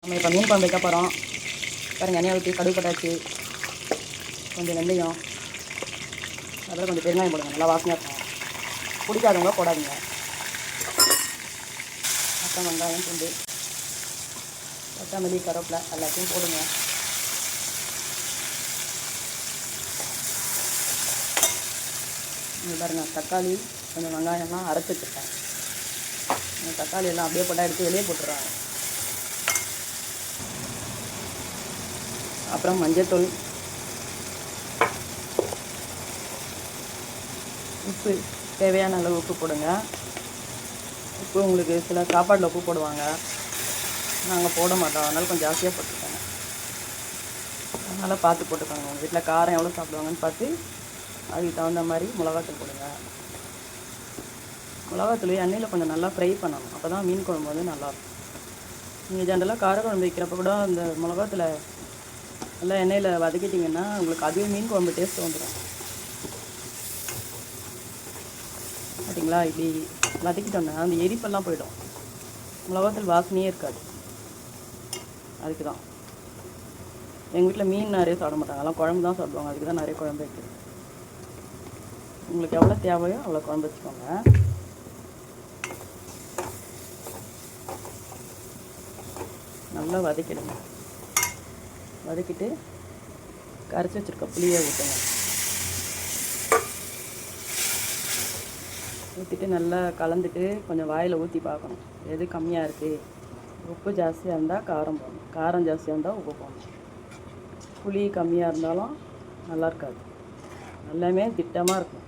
நம்ம இப்போ மீன் குழம்பு வைக்க போகிறோம். பாருங்கள், எண்ணெய் ஊற்றி கடுகு போட்டாச்சு, கொஞ்சம் வெந்தயம், அதில் கொஞ்சம் பெருங்காயம் போடுங்க, நல்லா வாசனையாக இருக்கும். பிடிக்காதவங்க போடாதீங்க. அப்புறம் வெங்காயம், பூண்டு, கொத்தமல்லி, கருவேப்பிலை எல்லாத்தையும் போடுங்க. இங்கே பாருங்கள், தக்காளி கொஞ்சம் வெங்காயம்லாம் அரைச்சி வச்சுருக்கேன். தக்காளி எல்லாம் அப்படியே போட்டால் எடுத்து வெளியே போட்டுருவாங்க. அப்புறம் மஞ்சள்தூள், உப்பு, தேவையான அளவு உப்பு போடுங்க. உப்பு உங்களுக்கு சில சாப்பாட்டில் உப்பு போடுவாங்க, நாங்கள் போட மாட்டோம், அதனால் கொஞ்சம் ஜாஸ்தியாக போட்டுருக்காங்க. அதனால் பார்த்து போட்டுக்கோங்க. உங்கள் வீட்டில் காரம் எவ்வளோ சாப்பிடுவாங்கன்னு பார்த்து அதுக்கு தகுந்த மாதிரி மிளகாத்தூள் போடுங்க. மிளகாத்தூள் எண்ணெயில் கொஞ்சம் நல்லா ஃப்ரை பண்ணணும், அப்போ தான் மீன் குழம்பு வந்து நல்லாயிருக்கும். நீங்கள் ஜென்ரலாக காரக்குழம்பு வைக்கிறப்ப கூட அந்த மிளகாத்தூளை நல்லா எண்ணெயில் வதக்கிட்டிங்கன்னா உங்களுக்கு அதுவே மீன் குழம்பு டேஸ்ட் வந்துடும். பார்த்தீங்களா, இப்படி வதக்கிட்டோன்னா அந்த எரிப்பெல்லாம் போயிடும், மிளகாத்தூள் வாசனையே இருக்காது. அதுக்கு தான் எங்கள் வீட்டில் மீன் நிறைய சாப்பிட மாட்டாங்க, அதெல்லாம் குழம்பு தான் சாப்பிடுவாங்க. அதுக்கு தான் நிறைய குழம்பு வைக்கிறது. உங்களுக்கு எவ்வளோ தேவையோ அவ்வளோ குழம்பு வச்சுக்கோங்க. நல்லா வதக்கிடுங்க. வதக்கிட்டு கரைச்சி வச்சுருக்க புளியை ஊற்றுங்க. ஊற்றிட்டு நல்லா கலந்துட்டு கொஞ்சம் வாயில் ஊற்றி பார்க்கணும் எது கம்மியாக இருக்குது. உப்பு ஜாஸ்தியாக இருந்தால் காரம் போடணும், காரம் ஜாஸ்தியாக இருந்தால் உப்பு போடணும். புளி கம்மியாக இருந்தாலும் நல்லா இருக்காது, எல்லாமே திட்டமாக இருக்கும்.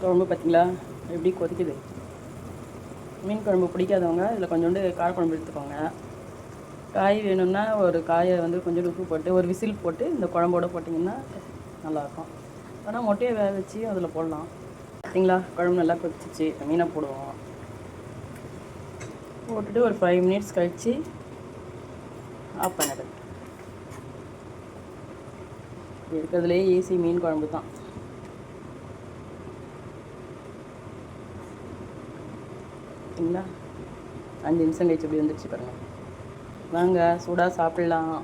குழம்பு பார்த்திங்களா எப்படி கொதிக்குது. மீன் குழம்பு பிடிக்காதவங்க இதில் கொஞ்சோண்டு காரக்குழம்பு எடுத்துக்கோங்க. காய் வேணும்னா ஒரு காயை வந்து கொஞ்சம் உப்பு போட்டு ஒரு விசில் போட்டு இந்த குழம்போடு போட்டிங்கன்னா நல்லாயிருக்கும். ஆனால் மொட்டையை வேக வச்சு அதில் போடலாம். பார்த்தீங்களா, குழம்பு நல்லா கொதிச்சிச்சு. மீனை போடுவோம். போட்டுட்டு ஒரு 5 மினிட்ஸ் கழித்து ஆஃப் பண்ணிடுது. இருக்கிறதுலே ஈஸி மீன் குழம்பு தான். பார்த்தீங்களா, 5 நிமிஷம் கழிச்சு இப்படி வந்துடுச்சு பாருங்கள். வாங்க, சூடாக சாப்பிட்லாம்.